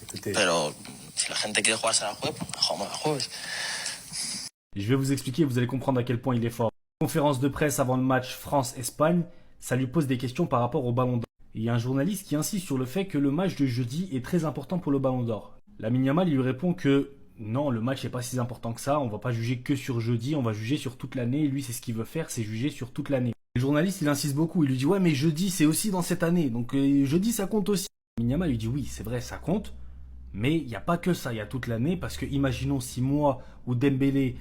Écoutez. Pero si la gente quiere jugarse la juegue, pues la juegues. Je vais vous expliquer, vous allez comprendre à quel point il est fort. Conférence de presse avant le match France-Espagne, ça lui pose des questions par rapport au Ballon d'Or. Il y a un journaliste qui insiste sur le fait que le match de jeudi est très important pour le Ballon d'Or. Lamine Yamal lui répond que non, le match n'est pas si important que ça, on va pas juger que sur jeudi, on va juger sur toute l'année, et lui c'est ce qu'il veut faire, c'est juger sur toute l'année. Le journaliste il insiste beaucoup, il lui dit ouais mais jeudi c'est aussi dans cette année, donc jeudi ça compte aussi. Lamine Yamal lui dit oui c'est vrai ça compte, mais il n'y a pas que ça, il y a toute l'année, parce que imaginons si moi ou Dembélé,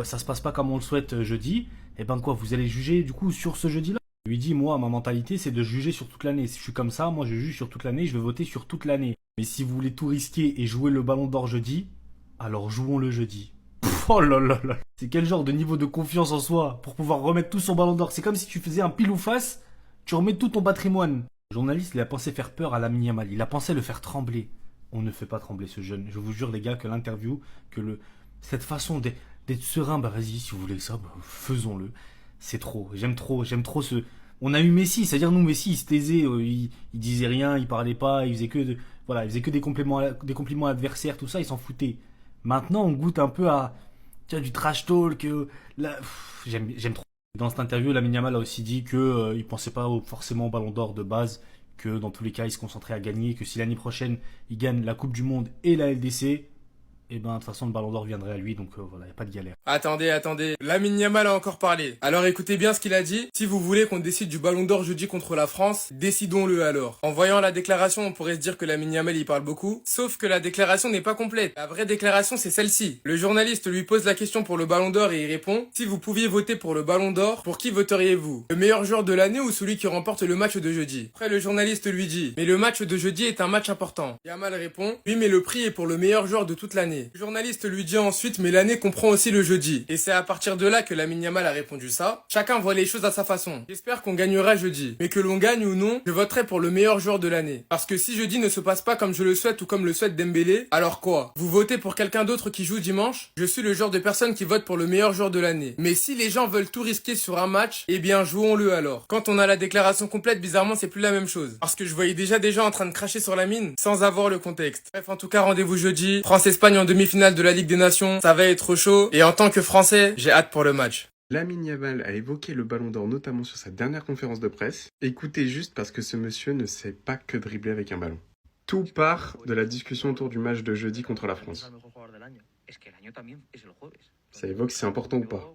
ça se passe pas comme on le souhaite jeudi, et ben quoi, vous allez juger du coup sur ce jeudi-là. Il lui dit, moi, ma mentalité, c'est de juger sur toute l'année. Si je suis comme ça, moi je juge sur toute l'année, je vais voter sur toute l'année. Mais si vous voulez tout risquer et jouer le ballon d'or jeudi, alors jouons le jeudi. Pff, oh là là là. C'est quel genre de niveau de confiance en soi pour pouvoir remettre tout son ballon d'or. C'est comme si tu faisais un pile ou face, tu remets tout ton patrimoine. Le journaliste, il a pensé faire peur à Lamine Yamal, il a pensé le faire trembler. On ne fait pas trembler ce jeune. Je vous jure les gars que l'interview, cette façon d'être serein, bah vas-y si vous voulez ça, bah, faisons-le. C'est trop, j'aime trop ce. On a eu Messi, c'est-à-dire nous Messi, il se taisait, il disait rien, il parlait pas, voilà, il faisait que des compliments adversaires, tout ça, il s'en foutait. Maintenant, on goûte un peu à, tu vois, du trash talk. J'aime trop. Dans cette interview, Lamine Yamal a aussi dit que il pensait pas forcément au Ballon d'Or de base, que dans tous les cas, il se concentrait à gagner, que si l'année prochaine, il gagne la Coupe du Monde et la LDC, et ben de toute façon le Ballon d'Or viendrait à lui, donc voilà, y a pas de galère. Attendez. Lamine Yamal a encore parlé. Alors écoutez bien ce qu'il a dit. Si vous voulez qu'on décide du Ballon d'Or jeudi contre la France, décidons-le alors. En voyant la déclaration, on pourrait se dire que Lamine Yamal y parle beaucoup. Sauf que la déclaration n'est pas complète. La vraie déclaration, c'est celle-ci. Le journaliste lui pose la question pour le Ballon d'Or et il répond: si vous pouviez voter pour le Ballon d'Or, pour qui voteriez-vous? Le meilleur joueur de l'année ou celui qui remporte le match de jeudi? Après, le journaliste lui dit: mais le match de jeudi est un match important. Yamal répond: oui, mais le prix est pour le meilleur joueur de toute l'année. Le journaliste lui dit ensuite: mais l'année comprend aussi le jeudi. Et c'est à partir de là que Lamine Yamal a répondu ça. Chacun voit les choses à sa façon. J'espère qu'on gagnera jeudi. Mais que l'on gagne ou non, je voterai pour le meilleur joueur de l'année. Parce que si jeudi ne se passe pas comme je le souhaite ou comme le souhaite Dembélé, alors quoi? Vous votez pour quelqu'un d'autre qui joue dimanche? Je suis le genre de personne qui vote pour le meilleur joueur de l'année. Mais si les gens veulent tout risquer sur un match, eh bien jouons-le alors. Quand on a la déclaration complète, bizarrement c'est plus la même chose. Parce que je voyais déjà des gens en train de cracher sur Lamine sans avoir le contexte. Bref, en tout cas, rendez-vous jeudi. France-Espagne en demi-finale de la Ligue des Nations. Ça va être chaud. Et en tant que Français, j'ai hâte pour le match. Lamine Yamal a évoqué le Ballon d'Or notamment sur sa dernière conférence de presse. Écoutez juste parce que ce monsieur ne sait pas que dribbler avec un ballon. Tout part de la discussion autour du match de jeudi contre la France. Ça évoque si c'est important ou pas.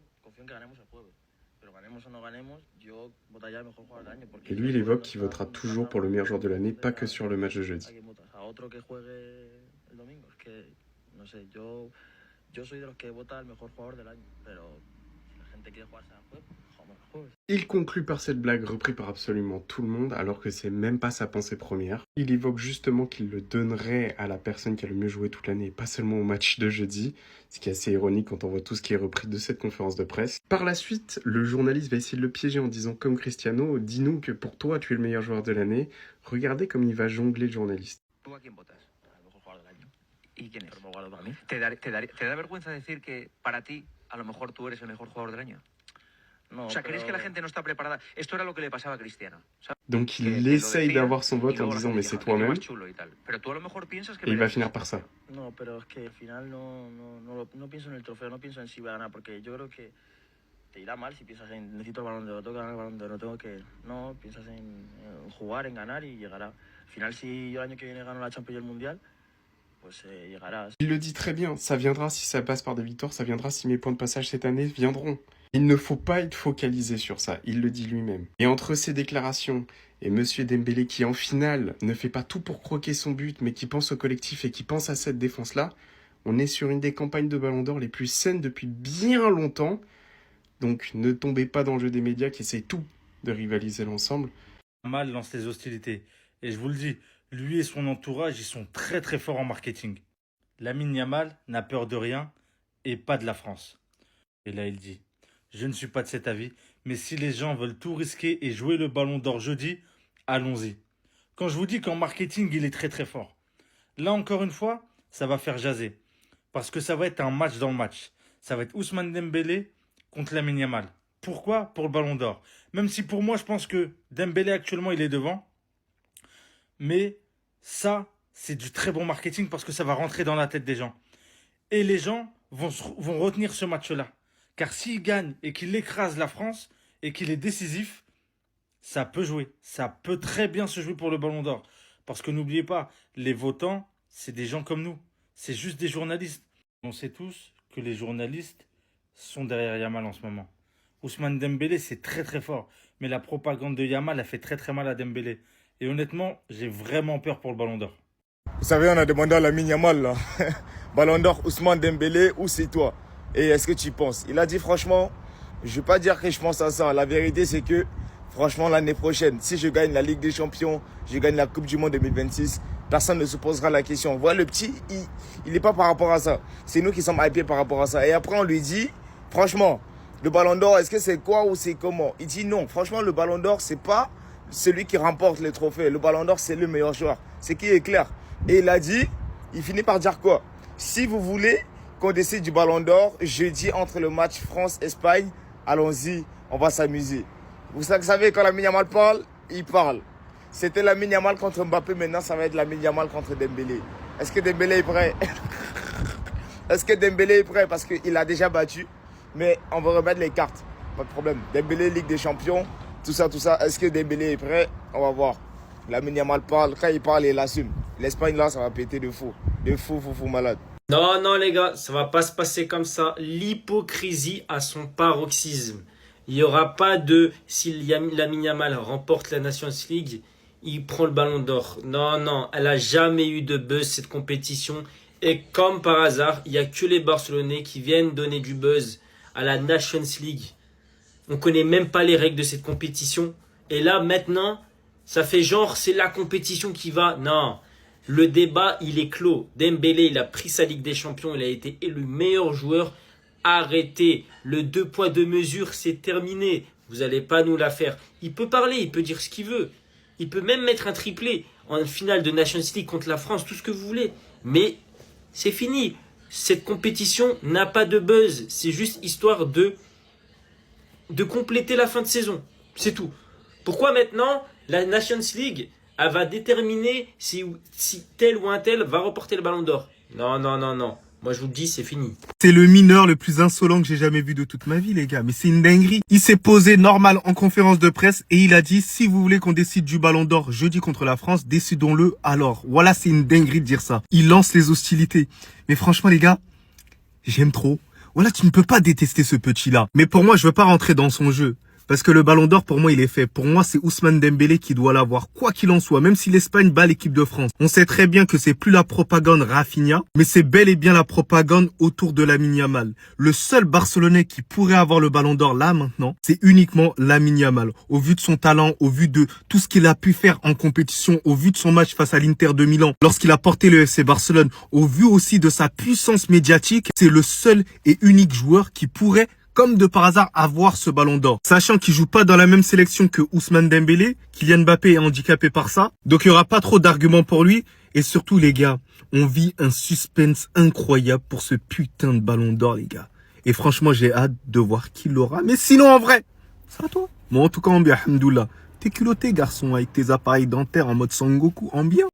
Et lui, il évoque qu'il votera toujours pour le meilleur joueur de l'année, pas que sur le match de jeudi. Il conclut par cette blague reprise par absolument tout le monde, alors que c'est même pas sa pensée première. Il évoque justement qu'il le donnerait à la personne qui a le mieux joué toute l'année, et pas seulement au match de jeudi, ce qui est assez ironique quand on voit tout ce qui est repris de cette conférence de presse. Par la suite, le journaliste va essayer de le piéger en disant comme Cristiano, dis-nous que pour toi tu es le meilleur joueur de l'année. Regardez comme il va jongler le journaliste. ¿Y quién es? El mejor jugador para mí. ¿Te da vergüenza decir que para ti, a lo mejor tú eres el mejor jugador del año? No, o sea, ¿crees que la gente no está preparada? Esto era lo que le pasaba a Cristiano, ¿sabes? Donc il essaye d'avoir son vote en disant mais c'est toi-même. Et il va finir par ça. No, pero es que al final no pienso en el trofeo, no pienso en si va a ganar, porque yo creo que te irá mal si piensas en necesito el balón de oro, tengo que ganar el balón de oro, no, piensas en jugar, en ganar y llegará. Al final si yo el año que viene gano la Champions y el Mundial, pues llegará. Il le dit très bien, ça viendra si ça passe par des victoires, ça viendra si mes points de passage cette année viendront. Il ne faut pas être focalisé sur ça, il le dit lui-même. Et entre ses déclarations et Monsieur Dembélé qui en finale ne fait pas tout pour croquer son but, mais qui pense au collectif et qui pense à cette défense-là, on est sur une des campagnes de Ballon d'Or les plus saines depuis bien longtemps. Donc ne tombez pas dans le jeu des médias qui essayent tout de rivaliser l'ensemble. Mal lance les hostilités. Et je vous le dis, lui et son entourage, ils sont très très forts en marketing. Lamine Yamal n'a peur de rien et pas de la France. Et là, il dit: je ne suis pas de cet avis, mais si les gens veulent tout risquer et jouer le Ballon d'Or jeudi, allons-y. Quand je vous dis qu'en marketing, il est très très fort. Là, encore une fois, ça va faire jaser. Parce que ça va être un match dans le match. Ça va être Ousmane Dembélé contre Lamine Yamal. Pourquoi? Pour le Ballon d'Or. Même si pour moi, je pense que Dembélé actuellement, il est devant. Mais ça, c'est du très bon marketing parce que ça va rentrer dans la tête des gens. Et les gens vont retenir ce match-là. Car s'il gagne et qu'il écrase la France et qu'il est décisif, ça peut jouer. Ça peut très bien se jouer pour le Ballon d'Or. Parce que n'oubliez pas, les votants, c'est des gens comme nous. C'est juste des journalistes. On sait tous que les journalistes sont derrière Yamal en ce moment. Ousmane Dembélé, c'est très très fort. Mais la propagande de Yamal a fait très très mal à Dembélé. Et honnêtement, j'ai vraiment peur pour le Ballon d'Or. Vous savez, on a demandé à Lamine Yamal, là. Ballon d'Or, Ousmane Dembélé, ou c'est toi? Et est-ce que tu y penses? Il a dit franchement, je ne vais pas dire que je pense à ça. La vérité, c'est que franchement, l'année prochaine, si je gagne la Ligue des Champions, je gagne la Coupe du Monde 2026, personne ne se posera la question. Voilà, le petit, il n'est pas par rapport à ça. C'est nous qui sommes hypés par rapport à ça. Et après, on lui dit, franchement, le Ballon d'Or, est-ce que c'est quoi ou c'est comment? Il dit non. Franchement, le Ballon d'Or, c'est pas celui qui remporte les trophées. Le Ballon d'Or, c'est le meilleur joueur. C'est qui est clair. Et il a dit, il finit par dire quoi? Si vous voulez qu'on décide du Ballon d'Or, jeudi entre le match France-Espagne, allons-y, on va s'amuser. Vous savez, quand Lamine Yamal parle, il parle. C'était Lamine Yamal contre Mbappé, maintenant ça va être Lamine Yamal contre Dembélé. Est-ce que Dembélé est prêt? Est-ce que Dembélé est prêt? Parce qu'il a déjà battu, mais on va remettre les cartes, pas de problème. Dembélé, Ligue des Champions, tout ça. Est-ce que Dembélé est prêt? On va voir. Lamine Yamal parle, quand il parle, il assume. L'Espagne là, ça va péter de fou. De fou malade. Non, non, les gars, ça va pas se passer comme ça. L'hypocrisie à son paroxysme. Il n'y aura pas de... Si Lamine Yamal remporte la Nations League, il prend le Ballon d'Or. Non, non, elle a jamais eu de buzz, cette compétition. Et comme par hasard, il n'y a que les Barcelonais qui viennent donner du buzz à la Nations League. On connaît même pas les règles de cette compétition. Et là, maintenant, ça fait genre, c'est la compétition qui va... Non. Le débat, il est clos. Dembélé, il a pris sa Ligue des Champions. Il a été élu meilleur joueur. Arrêtez. Le 2 poids 2 mesures, c'est terminé. Vous n'allez pas nous la faire. Il peut parler, il peut dire ce qu'il veut. Il peut même mettre un triplé en finale de Nations League contre la France, tout ce que vous voulez. Mais c'est fini. Cette compétition n'a pas de buzz. C'est juste histoire de compléter la fin de saison. C'est tout. Pourquoi maintenant, la Nations League... elle va déterminer si tel ou un tel va remporter le Ballon d'Or. Non, non, non, non. Moi, je vous le dis, c'est fini. C'est le mineur le plus insolent que j'ai jamais vu de toute ma vie, les gars. Mais c'est une dinguerie. Il s'est posé normal en conférence de presse et il a dit, si vous voulez qu'on décide du Ballon d'Or jeudi contre la France, décidons-le alors. Voilà, c'est une dinguerie de dire ça. Il lance les hostilités. Mais franchement, les gars, j'aime trop. Voilà, tu ne peux pas détester ce petit-là. Mais pour moi, je veux pas rentrer dans son jeu. Parce que le Ballon d'Or, pour moi, il est fait. Pour moi, c'est Ousmane Dembélé qui doit l'avoir, quoi qu'il en soit, même si l'Espagne bat l'équipe de France. On sait très bien que c'est plus la propagande Rafinha, mais c'est bel et bien la propagande autour de Lamine Yamal. Le seul Barcelonais qui pourrait avoir le Ballon d'Or là, maintenant, c'est uniquement Lamine Yamal. Au vu de son talent, au vu de tout ce qu'il a pu faire en compétition, au vu de son match face à l'Inter de Milan, lorsqu'il a porté le FC Barcelone, au vu aussi de sa puissance médiatique, c'est le seul et unique joueur qui pourrait, comme de par hasard, avoir ce Ballon d'Or. Sachant qu'il joue pas dans la même sélection que Ousmane Dembélé, Kylian Mbappé est handicapé par ça. Donc il y aura pas trop d'arguments pour lui. Et surtout, les gars, on vit un suspense incroyable pour ce putain de Ballon d'Or, les gars. Et franchement, j'ai hâte de voir qui l'aura. Mais sinon, en vrai, c'est à toi. Moi, en tout cas, en bien, alhamdoulilah. T'es culotté, garçon, avec tes appareils dentaires en mode Sangoku, en bien.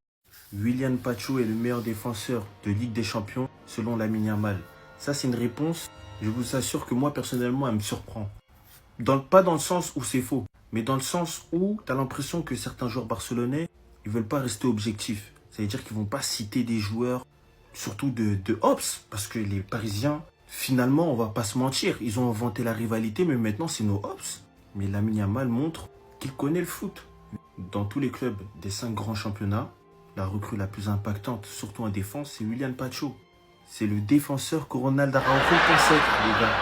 Willian Pacho est le meilleur défenseur de Ligue des Champions selon Lamine Yamal. Ça, c'est une réponse... je vous assure que moi, personnellement, elle me surprend. Pas dans le sens où c'est faux, mais dans le sens où tu as l'impression que certains joueurs barcelonais, ils veulent pas rester objectifs. Ça veut dire qu'ils vont pas citer des joueurs, surtout de Hops, parce que les Parisiens, finalement, on va pas se mentir, ils ont inventé la rivalité, mais maintenant, c'est nos Hops. Mais Lamine Yamal montre qu'il connaît le foot. Dans tous les clubs des 5 grands championnats, la recrue la plus impactante, surtout en défense, c'est Willian Pacho. C'est le défenseur que Ronald Araujo pensait, les gars.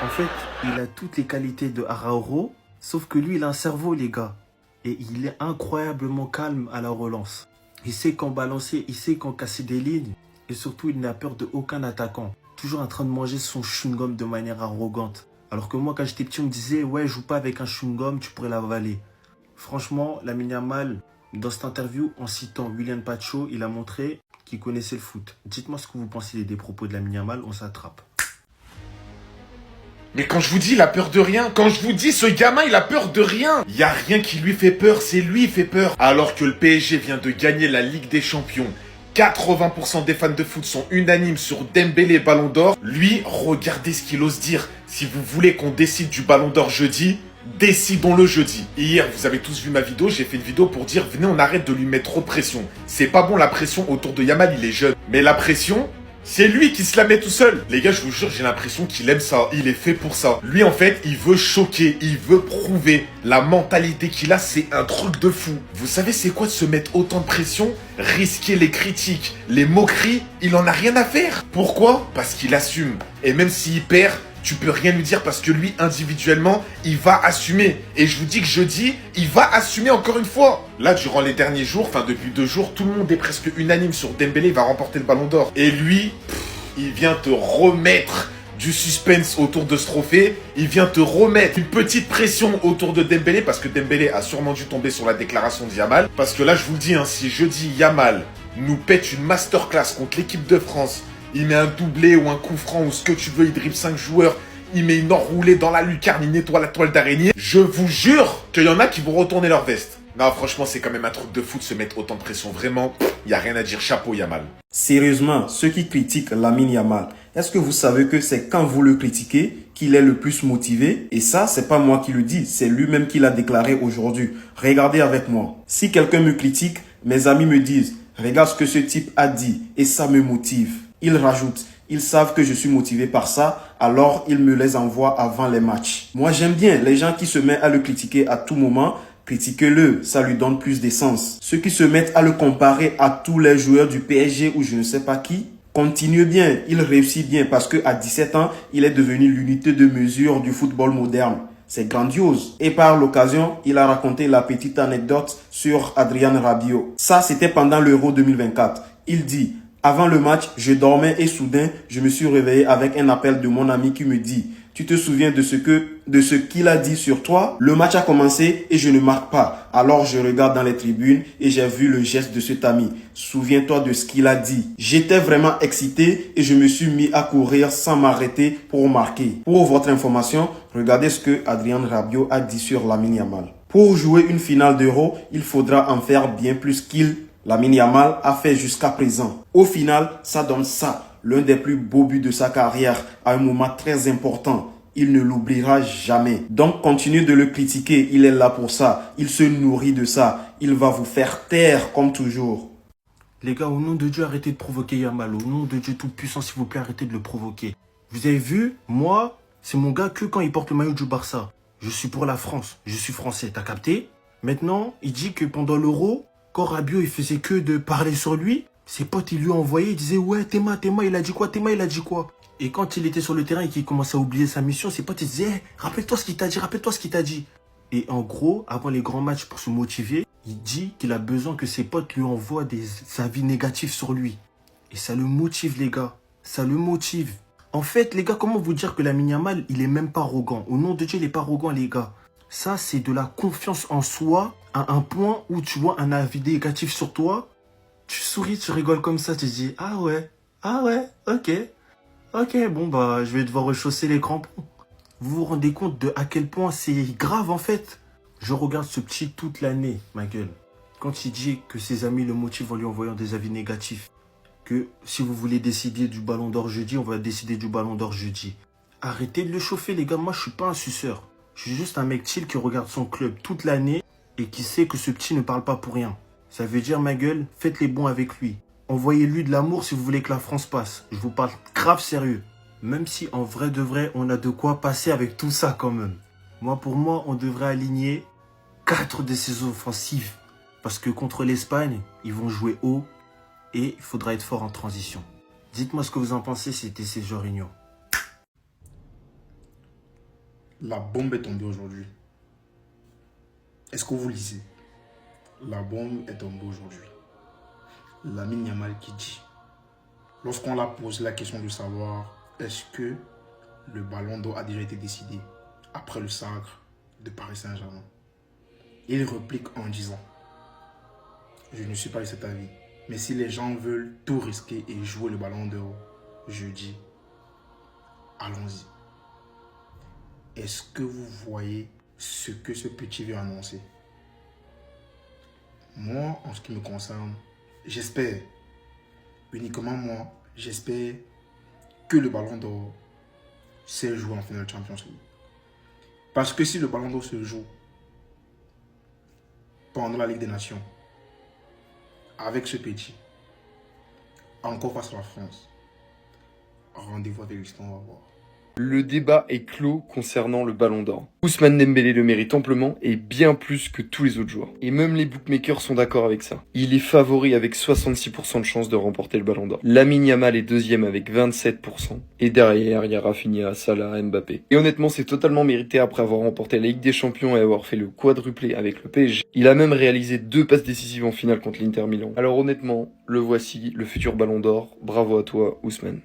En fait, il a toutes les qualités de Araujo, sauf que lui, il a un cerveau, les gars. Et il est incroyablement calme à la relance. Il sait quand balancer, il sait quand casser des lignes. Et surtout, il n'a peur de aucun attaquant. Toujours en train de manger son chewing-gum de manière arrogante. Alors que moi, quand j'étais petit, on me disait « ouais, joue pas avec un chewing-gum, tu pourrais l'avaler ». Franchement, Lamine Yamal, dans cette interview, en citant Willian Pacho, il a montré qu'il connaissait le foot. Dites-moi ce que vous pensez des propos de Lamine Yamal, on s'attrape. Mais quand je vous dis, il a peur de rien. Quand je vous dis, ce gamin, il a peur de rien. Il n'y a rien qui lui fait peur, c'est lui qui fait peur. Alors que le PSG vient de gagner la Ligue des Champions. 80% des fans de foot sont unanimes sur Dembélé Ballon d'Or. Lui, regardez ce qu'il ose dire. Si vous voulez qu'on décide du Ballon d'Or jeudi, décidons-le jeudi. Hier, vous avez tous vu ma vidéo, j'ai fait une vidéo pour dire venez, on arrête de lui mettre trop de pression. C'est pas bon la pression autour de Yamal, il est jeune. Mais la pression, c'est lui qui se la met tout seul. Les gars, je vous jure, j'ai l'impression qu'il aime ça. Il est fait pour ça. Lui, en fait, il veut choquer, il veut prouver. La mentalité qu'il a, c'est un truc de fou. Vous savez, c'est quoi de se mettre autant de pression? Risquer les critiques, les moqueries, il en a rien à faire. Pourquoi? Parce qu'il assume. Et même s'il perd, tu peux rien lui dire parce que lui, individuellement, il va assumer. Et je vous dis que jeudi, il va assumer encore une fois. Là, durant les derniers jours, enfin depuis 2 jours, tout le monde est presque unanime sur Dembélé, il va remporter le Ballon d'Or. Et lui, il vient te remettre du suspense autour de ce trophée. Il vient te remettre une petite pression autour de Dembélé parce que Dembélé a sûrement dû tomber sur la déclaration de Yamal. Parce que là, je vous le dis, hein, si jeudi, Yamal nous pète une masterclass contre l'équipe de France, il met un doublé ou un coup franc ou ce que tu veux, il dribble 5 joueurs, il met une enroulée dans la lucarne, il nettoie la toile d'araignée. Je vous jure qu'il y en a qui vont retourner leur veste. Non, franchement, c'est quand même un truc de fou de se mettre autant de pression. Vraiment, il n'y a rien à dire. Chapeau, Yamal. Sérieusement, ceux qui critiquent Lamine Yamal, est-ce que vous savez que c'est quand vous le critiquez qu'il est le plus motivé? Et ça, c'est pas moi qui le dis, c'est lui-même qui l'a déclaré aujourd'hui. Regardez avec moi. Si quelqu'un me critique, mes amis me disent « Regarde ce que ce type a dit et ça me motive ». Ils rajoutent, ils savent que je suis motivé par ça, alors ils me les envoient avant les matchs. Moi, j'aime bien les gens qui se mettent à le critiquer à tout moment. Critiquez-le, ça lui donne plus d'essence. Ceux qui se mettent à le comparer à tous les joueurs du PSG ou je ne sais pas qui, continuez bien, il réussit bien parce qu'à 17 ans, il est devenu l'unité de mesure du football moderne. C'est grandiose. Et par l'occasion, il a raconté la petite anecdote sur Adrien Rabiot. Ça, c'était pendant l'Euro 2024. Il dit... Avant le match, je dormais et soudain, je me suis réveillé avec un appel de mon ami qui me dit « Tu te souviens de ce qu'il a dit sur toi ?» Le match a commencé et je ne marque pas. Alors je regarde dans les tribunes et j'ai vu le geste de cet ami. « Souviens-toi de ce qu'il a dit. » J'étais vraiment excité et je me suis mis à courir sans m'arrêter pour marquer. Pour votre information, regardez ce que Adrien Rabiot a dit sur Lamine Yamal. Pour jouer une finale d'Euro, il faudra en faire bien plus qu'il Lamine Yamal a fait jusqu'à présent. Au final, ça donne ça, l'un des plus beaux buts de sa carrière à un moment très important. Il ne l'oubliera jamais. Donc continuez de le critiquer, il est là pour ça. Il se nourrit de ça. Il va vous faire taire comme toujours. Les gars, au nom de Dieu, arrêtez de provoquer Yamal. Au nom de Dieu Tout-Puissant, s'il vous plaît, arrêtez de le provoquer. Vous avez vu, moi, c'est mon gars que quand il porte le maillot du Barça. Je suis pour la France. Je suis français, t'as capté? Maintenant, il dit que pendant l'Euro, quand Rabiot, il faisait que de parler sur lui, ses potes, ils lui envoyaient, ils disaient « Ouais, Théma, il a dit quoi? Théma, il a dit quoi ?» Et quand il était sur le terrain et qu'il commençait à oublier sa mission, ses potes, ils disaient hey, « Rappelle-toi ce qu'il t'a dit, rappelle-toi ce qu'il t'a dit. » Et en gros, avant les grands matchs, pour se motiver, il dit qu'il a besoin que ses potes lui envoient des avis négatifs sur lui. Et ça le motive, les gars. Ça le motive. En fait, les gars, comment vous dire que Lamine Yamal, il est même pas arrogant? Au nom de Dieu, il est pas arrogant, les gars. Ça, c'est de la confiance en soi à un point où tu vois un avis négatif sur toi, tu souris, tu rigoles comme ça, tu te dis « Ah ouais, ok, bon bah, je vais devoir rechausser les crampons. » Vous vous rendez compte de à quel point c'est grave en fait? Je regarde ce petit toute l'année, ma gueule. Quand il dit que ses amis le motivent en lui envoyant des avis négatifs, que si vous voulez décider du Ballon d'Or jeudi, on va décider du Ballon d'Or jeudi. Arrêtez de le chauffer les gars, moi je suis pas un suceur. Je suis juste un mec chill qui regarde son club toute l'année et qui sait que ce petit ne parle pas pour rien. Ça veut dire, ma gueule, faites les bons avec lui. Envoyez-lui de l'amour si vous voulez que la France passe. Je vous parle grave sérieux. Même si, en vrai de vrai, on a de quoi passer avec tout ça quand même. Pour moi, on devrait aligner 4 décisions offensives. Parce que contre l'Espagne, ils vont jouer haut et il faudra être fort en transition. Dites-moi ce que vous en pensez, c'était Sergio Réunion. La bombe est tombée aujourd'hui. Est-ce que vous lisez? La bombe est tombée aujourd'hui. Lamine Yamal qui dit, lorsqu'on la pose la question de savoir est-ce que le Ballon d'Or a déjà été décidé après le sacre de Paris Saint-Germain, il réplique en disant, je ne suis pas de cet avis, mais si les gens veulent tout risquer et jouer le Ballon d'Or jeudi, allons-y. Est-ce que vous voyez ce que ce petit veut annoncer? Moi, en ce qui me concerne, j'espère uniquement moi, j'espère que le Ballon d'Or s'est joué en finale Champions League. Parce que si le Ballon d'Or se joue pendant la Ligue des Nations, avec ce petit, encore face à la France, rendez-vous avec l'histoire, on va voir. Le débat est clos concernant le Ballon d'Or. Ousmane Dembélé le mérite amplement et bien plus que tous les autres joueurs. Et même les bookmakers sont d'accord avec ça. Il est favori avec 66% de chances de remporter le Ballon d'Or. Lamine Yamal est deuxième avec 27%. Et derrière, il y a Rafinha, Salah, Mbappé. Et honnêtement, c'est totalement mérité après avoir remporté la Ligue des Champions et avoir fait le quadruplé avec le PSG. Il a même réalisé 2 passes décisives en finale contre l'Inter Milan. Alors honnêtement, le voici, le futur Ballon d'Or. Bravo à toi, Ousmane.